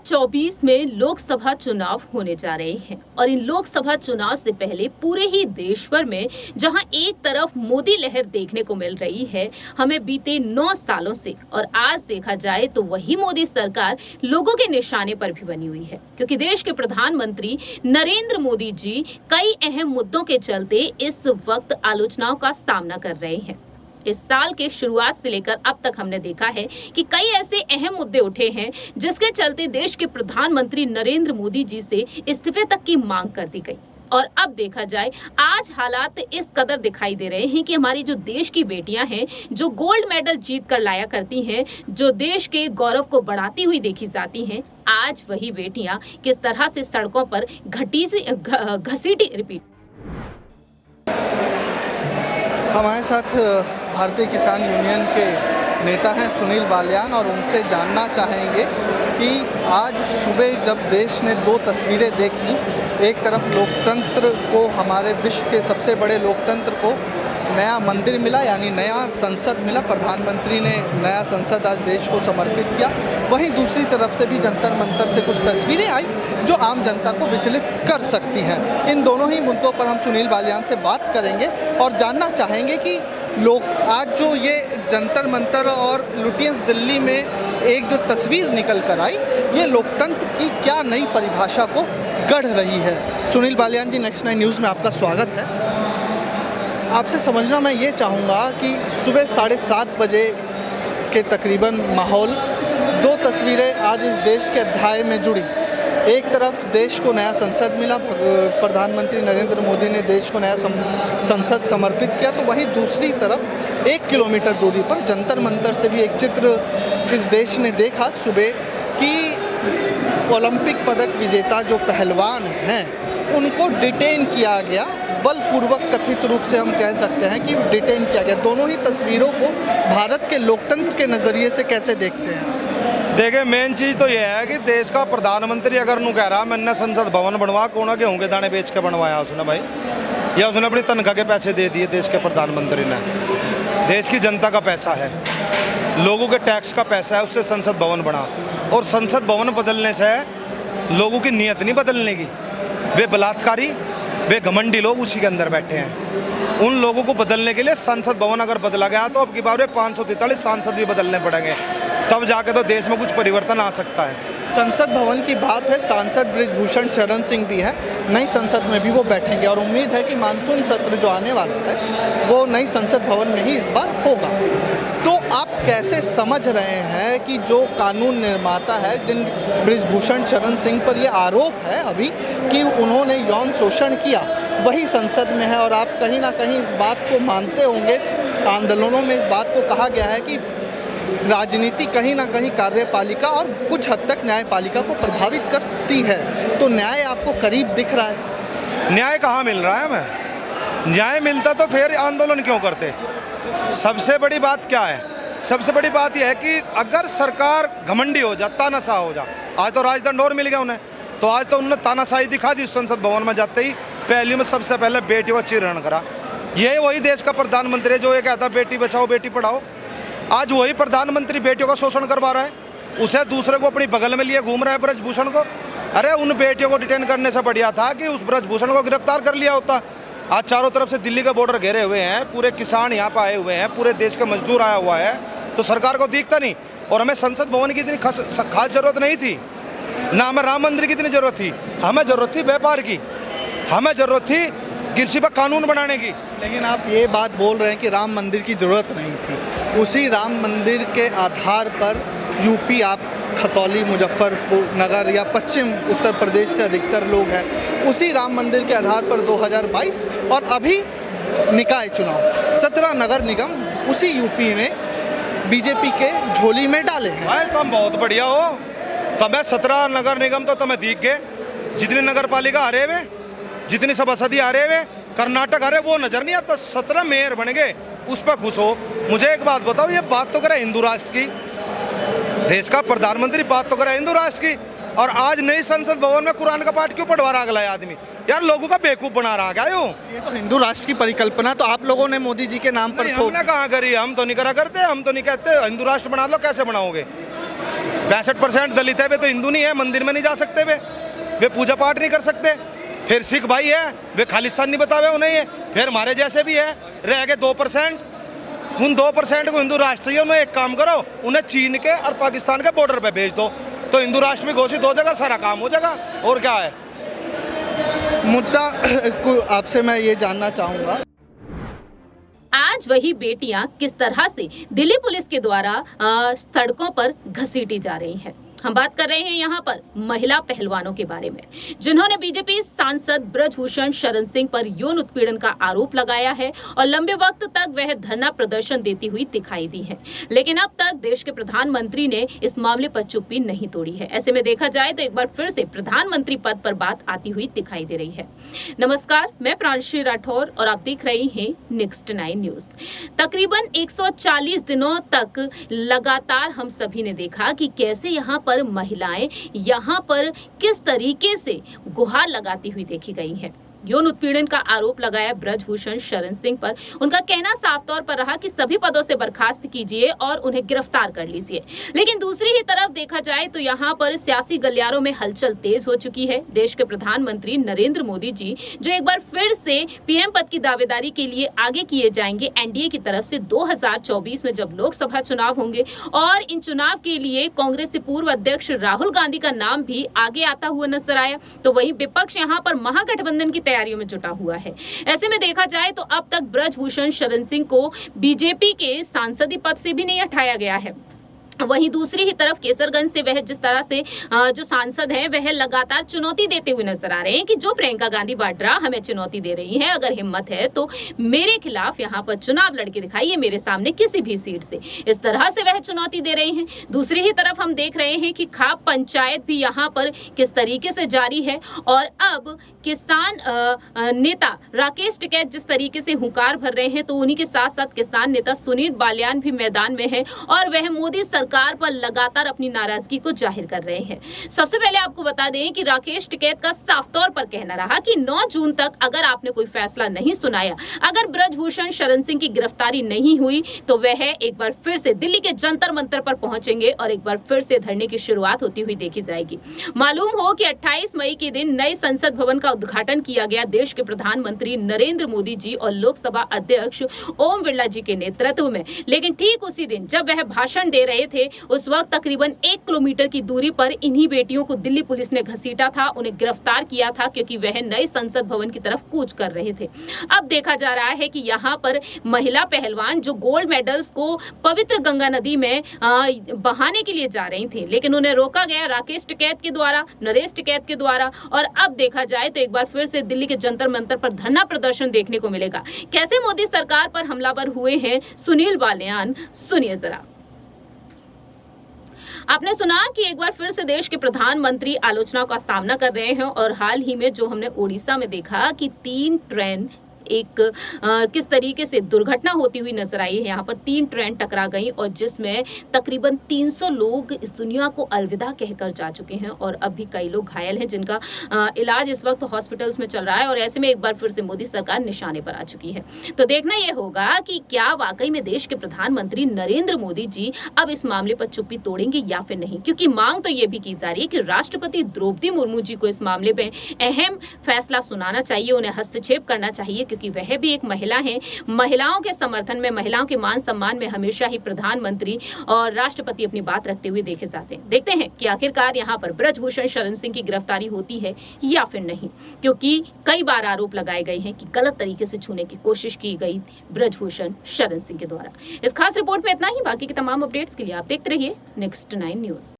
2024 में लोकसभा चुनाव होने जा रहे हैं और इन लोकसभा चुनाव से पहले पूरे ही देश भर में जहां एक तरफ मोदी लहर देखने को मिल रही है हमें बीते 9 सालों से, और आज देखा जाए तो वही मोदी सरकार लोगों के निशाने पर भी बनी हुई है, क्योंकि देश के प्रधानमंत्री नरेंद्र मोदी जी कई अहम मुद्दों के चलते इस वक्त आलोचनाओं का सामना कर रहे हैं। इस साल के शुरुआत से लेकर अब तक हमने देखा है कि कई ऐसे अहम मुद्दे उठे हैं जिसके चलते देश के प्रधानमंत्री नरेंद्र मोदी जी से इस्तीफे तक की मांग कर दी गई। और अब देखा जाए आज हालात इस कदर दिखाई दे रहे हैं कि हमारी जो देश की बेटियां हैं, जो गोल्ड मेडल जीत कर लाया करती हैं, जो देश के गौरव को बढ़ाती हुई देखी जाती हैं, आज वही बेटियां किस तरह से सड़कों पर घसीटी रिपीट। हमारे साथ भारतीय किसान यूनियन के नेता हैं सुनील बालियान, और उनसे जानना चाहेंगे कि आज सुबह जब देश ने 2 तस्वीरें देखी, एक तरफ लोकतंत्र को, हमारे विश्व के सबसे बड़े लोकतंत्र को नया मंदिर मिला, यानी नया संसद मिला, प्रधानमंत्री ने नया संसद आज देश को समर्पित किया, वहीं दूसरी तरफ से भी जंतर मंतर से कुछ तस्वीरें आई जो आम जनता को विचलित कर सकती हैं। इन दोनों ही मुद्दों पर हम सुनील बालियान से बात करेंगे और जानना चाहेंगे कि लोग आज जो ये जंतर मंतर और लुटियंस दिल्ली में एक जो तस्वीर निकल कर आई, ये लोकतंत्र की क्या नई परिभाषा को गढ़ रही है। सुनील बालियान जी, नेक्स्ट 9 न्यूज़ में आपका स्वागत है। आपसे समझना मैं ये चाहूँगा कि सुबह 7:30 बजे के तकरीबन माहौल, 2 तस्वीरें आज इस देश के अध्याय में जुड़ी। एक तरफ देश को नया संसद मिला, प्रधानमंत्री नरेंद्र मोदी ने देश को नया संसद समर्पित किया, तो वहीं दूसरी तरफ 1 किलोमीटर दूरी पर जंतर मंतर से भी एक चित्र इस देश ने देखा सुबह कि ओलंपिक पदक विजेता जो पहलवान हैं उनको डिटेन किया गया, बलपूर्वक कथित रूप से हम कह सकते हैं कि डिटेन किया गया। दोनों ही तस्वीरों को भारत के लोकतंत्र के नज़रिए से कैसे देखते हैं? देखिए, मेन चीज़ तो यह है कि देश का प्रधानमंत्री अगर नू कह रहा मैंने संसद भवन बनवा, कोना गेहूँ के दाने बेच के बनवाया उसने भाई, या उसने अपनी तनख्वाह के पैसे दे दिए देश के प्रधानमंत्री ने? देश की जनता का पैसा है, लोगों के टैक्स का पैसा है, उससे संसद भवन बना। और संसद भवन बदलने से लोगों की नीयत नहीं बदलने की, वे बलात्कारी, वे घमंडी लोग उसी के अंदर बैठे हैं। उन लोगों को बदलने के लिए संसद भवन अगर बदला गया तो अब की बार 543 सांसद भी बदलने पड़ेंगे, तब जाके तो देश में कुछ परिवर्तन आ सकता है। संसद भवन की बात है, सांसद बृजभूषण शरण सिंह भी है, नई संसद में भी वो बैठेंगे और उम्मीद है कि मानसून सत्र जो आने वाला है वो नई संसद भवन में ही इस बार होगा। तो आप कैसे समझ रहे हैं कि जो कानून निर्माता है, जिन बृजभूषण शरण सिंह पर ये आरोप है अभी कि उन्होंने यौन शोषण किया, वही संसद में है, और आप कहीं ना कहीं इस बात को मानते होंगे, आंदोलनों में इस बात को कहा गया है कि राजनीति कहीं ना कहीं कार्यपालिका और कुछ हद तक न्यायपालिका को प्रभावित करती है, तो न्याय आपको करीब दिख रहा है? न्याय कहाँ मिल रहा है हमें? न्याय मिलता तो फिर आंदोलन क्यों करते? सबसे बड़ी बात क्या है? सबसे बड़ी बात यह है कि अगर सरकार घमंडी हो जा, तानाशाह हो जा, आज तो राजदंड और मिल गया उन्हें, तो आज तो उन्होंने तानाशाही दिखा दी। संसद भवन में जाते ही पहली में सबसे पहले बेटियों का चीरहरण करा। ये वही देश का प्रधानमंत्री है जो ये कहता बेटी बचाओ बेटी पढ़ाओ। आज वही प्रधानमंत्री बेटियों का शोषण करवा रहा है, उसे दूसरे को अपनी बगल में लिए घूम रहा है, ब्रजभूषण को। अरे उन बेटियों को डिटेन करने से बढ़िया था कि उस ब्रजभूषण को गिरफ्तार कर लिया होता। आज चारों तरफ से दिल्ली का बॉर्डर घेरे हुए हैं, पूरे किसान यहाँ पर आए हुए हैं, पूरे देश का मजदूर आया हुआ है, तो सरकार को दिखता नहीं। और हमें संसद भवन की इतनी खास जरूरत नहीं थी, ना हमें राम मंदिर की इतनी जरूरत थी, हमें जरूरत थी व्यापार की, हमें जरूरत थी कृषि पर कानून बनाने की। लेकिन आप ये बात बोल रहे हैं कि राम मंदिर की ज़रूरत नहीं थी, उसी राम मंदिर के आधार पर यूपी, आप खतौली, मुजफ्फरपुर नगर या पश्चिम उत्तर प्रदेश से अधिकतर लोग हैं, उसी राम मंदिर के आधार पर 2022 और अभी निकाय चुनाव 17 नगर निगम उसी यूपी ने बीजेपी के झोली में डाले हैं। तुम बहुत बढ़िया हो, तुम्हें 17 नगर निगम तो तुम्हें दिख गए, जितनी नगर पालिका आ रहे हुए, जितनी सभासदी आ रहे हुए, कर्नाटक आ रहे, वो नजर नहीं आता। 17 मेयर बन गए, उस पर खुश हो। मुझे एक बात बताओ, ये बात तो करे हिंदू राष्ट्र की, देश का प्रधानमंत्री बात तो करे हिंदू राष्ट्र की, और आज नई संसद भवन में कुरान का पाठ क्यों पढ़वा रहा अगला आदमी? यार लोगों का बेवकूफ बना रहा क्या? ये तो हिंदू राष्ट्र की परिकल्पना तो आप लोगों ने मोदी जी के नाम पर हमने कहाँ करी? हम तो नहीं करा करते, हम तो नहीं कहते हिंदू राष्ट्र बना लो। कैसे बनाओगे? 65% दलित है, वे तो हिंदू नहीं है, मंदिर में नहीं जा सकते, वे पूजा पाठ नहीं कर सकते। फिर सिख भाई है, वे खालिस्तान नहीं बतावे उन्हें ये। फिर हमारे जैसे भी है, रह गए 2%, उन 2% को हिंदू राष्ट्र चाहिए। उन्हें एक काम करो, उन्हें चीन के और पाकिस्तान के बॉर्डर पे भेज दो, तो हिंदू राष्ट्र भी घोषित हो जाएगा, सारा काम हो जाएगा। और क्या है मुद्दा को आपसे मैं ये जानना चाहूँगा, आज वही बेटियां किस तरह से दिल्ली पुलिस के द्वारा सड़कों पर घसीटी जा रही हैं। हम बात कर रहे हैं यहाँ पर महिला पहलवानों के बारे में, जिन्होंने बीजेपी सांसद ब्रजभूषण शरण सिंह पर यौन उत्पीड़न का आरोप लगाया है और लंबे वक्त तक वह धरना प्रदर्शन देती हुई दिखाई दी है। लेकिन अब तक देश के प्रधानमंत्री ने इस मामले पर चुप्पी नहीं तोड़ी है। ऐसे में देखा जाए तो एक बार फिर से प्रधानमंत्री पद पर बात आती हुई दिखाई दे रही है। नमस्कार, मैं प्रांशु राठौर और आप देख रहे हैं नेक्स्ट 9 न्यूज। तकरीबन 140 दिनों तक लगातार हम सभी ने देखा कि कैसे यहाँ पर महिलाएं यहाँ पर किस तरीके से गुहार लगाती हुई देखी गई हैं। यौन उत्पीड़न का आरोप लगाया ब्रजभूषण शरण सिंह पर। उनका कहना साफ तौर पर रहा कि सभी पदों से बर्खास्त कीजिए और उन्हें गिरफ्तार कर लीजिए। लेकिन दूसरी ही तरफ देखा जाए तो यहाँ पर सियासी गलियारों में हलचल तेज हो चुकी है। देश के प्रधानमंत्री नरेंद्र मोदी जी जो एक बार फिर से पीएम पद की दावेदारी के लिए आगे किए जाएंगे एनडीए की तरफ से 2024 में जब लोकसभा चुनाव होंगे, और इन चुनाव के लिए कांग्रेस से पूर्व अध्यक्ष राहुल गांधी का नाम भी आगे आता हुआ नजर आया। तो वहीं विपक्ष यहाँ पर महागठबंधन की तैयारियों में जुटा हुआ है। ऐसे में देखा जाए तो अब तक ब्रजभूषण शरण सिंह को बीजेपी के सांसदीय पद से भी नहीं हटाया गया है। वहीं दूसरी ही तरफ केसरगंज से वह जिस तरह से जो सांसद हैं वह लगातार चुनौती देते हुए नजर आ रहे हैं कि जो प्रियंका गांधी वाड्रा हमें चुनौती दे रही हैं, अगर हिम्मत है तो मेरे खिलाफ यहाँ पर चुनाव लड़के दिखाइए मेरे सामने किसी भी सीट से। इस तरह से वह चुनौती दे रहे हैं। दूसरी ही तरफ हम देख रहे हैं कि खाप पंचायत भी यहाँ पर किस तरीके से जारी है, और अब किसान नेता राकेश टिकैत जिस तरीके से हुंकार भर रहे हैं, तो उन्हीं के साथ साथ किसान नेता सुनील बालियान भी मैदान में है और वह मोदी सरकार पर लगातार अपनी नाराजगी को जाहिर कर रहे हैं। सबसे पहले आपको बता दें कि राकेश टिकैत का साफ तौर पर कहना रहा कि 9 जून तक अगर आपने कोई फैसला नहीं सुनाया, अगर ब्रजभूषण शरण सिंह की गिरफ्तारी नहीं हुई, तो वह एक बार फिर से दिल्ली के जंतर मंतर पर पहुंचेंगे और एक बार फिर से धरने की शुरुआत होती हुई देखी जाएगी। मालूम हो कि 28 मई के दिन नए संसद भवन का उद्घाटन किया गया देश के प्रधानमंत्री नरेंद्र मोदी जी और लोकसभा अध्यक्ष ओम बिरला जी के नेतृत्व में। लेकिन ठीक उसी दिन जब वह भाषण दे रहे थे, उस वक्त तकरीबन 1 किलोमीटर की दूरी पर इन्हीं बेटियों को दिल्ली पुलिस ने घसीटा था, उन्हें गिरफ्तार किया था क्योंकि वह नए संसद भवन की तरफ कूच कर रहे थे। अब देखा जा रहा है कि यहाँ पर महिला पहलवान जो गोल्ड मेडल्स को पवित्र गंगा नदी में बहाने के लिए जा रही थी, लेकिन उन्हें रोका गया राकेश टिकैत के द्वारा, नरेश टिकैत के द्वारा। और अब देखा जाए तो एक बार फिर से दिल्ली के जंतर मंतर पर धरना प्रदर्शन देखने को मिलेगा। कैसे मोदी सरकार पर हमलावर हुए हैं सुनील बालियान, सुनिए जरा। आपने सुना कि एक बार फिर से देश के प्रधानमंत्री आलोचना का सामना कर रहे हैं, और हाल ही में जो हमने उड़ीसा में देखा कि 3 ट्रेन किस तरीके से दुर्घटना होती हुई नजर आई है। यहाँ पर 3 ट्रेन टकरा गई और जिसमें तकरीबन 300 लोग इस दुनिया को अलविदा कहकर जा चुके हैं, और अब भी कई लोग घायल हैं जिनका इलाज इस वक्त हॉस्पिटल्स में चल रहा है। और ऐसे में एक बार फिर से मोदी सरकार निशाने पर आ चुकी है। तो देखना यह होगा कि क्या वाकई में देश के प्रधानमंत्री नरेंद्र मोदी जी अब इस मामले पर चुप्पी तोड़ेंगे या फिर नहीं, क्योंकि मांग तो ये भी की जा रही है कि राष्ट्रपति द्रौपदी मुर्मू जी को इस मामले में अहम फैसला सुनाना चाहिए, उन्हें हस्तक्षेप करना चाहिए, क्योंकि वह भी एक महिला है। महिलाओं के समर्थन में, महिलाओं के मान सम्मान में हमेशा ही प्रधानमंत्री और राष्ट्रपति अपनी बात रखते हुए देखे जाते हैं। देखते हैं कि आखिरकार यहाँ पर ब्रजभूषण शरण सिंह की गिरफ्तारी होती है या फिर नहीं, क्योंकि कई बार आरोप लगाए गए हैं कि गलत तरीके से छूने की कोशिश की गई ब्रजभूषण शरण सिंह के द्वारा। इस खास रिपोर्ट में इतना ही। बाकी के तमाम अपडेट्स के लिए आप देखते रहिए नेक्स्ट 9 न्यूज।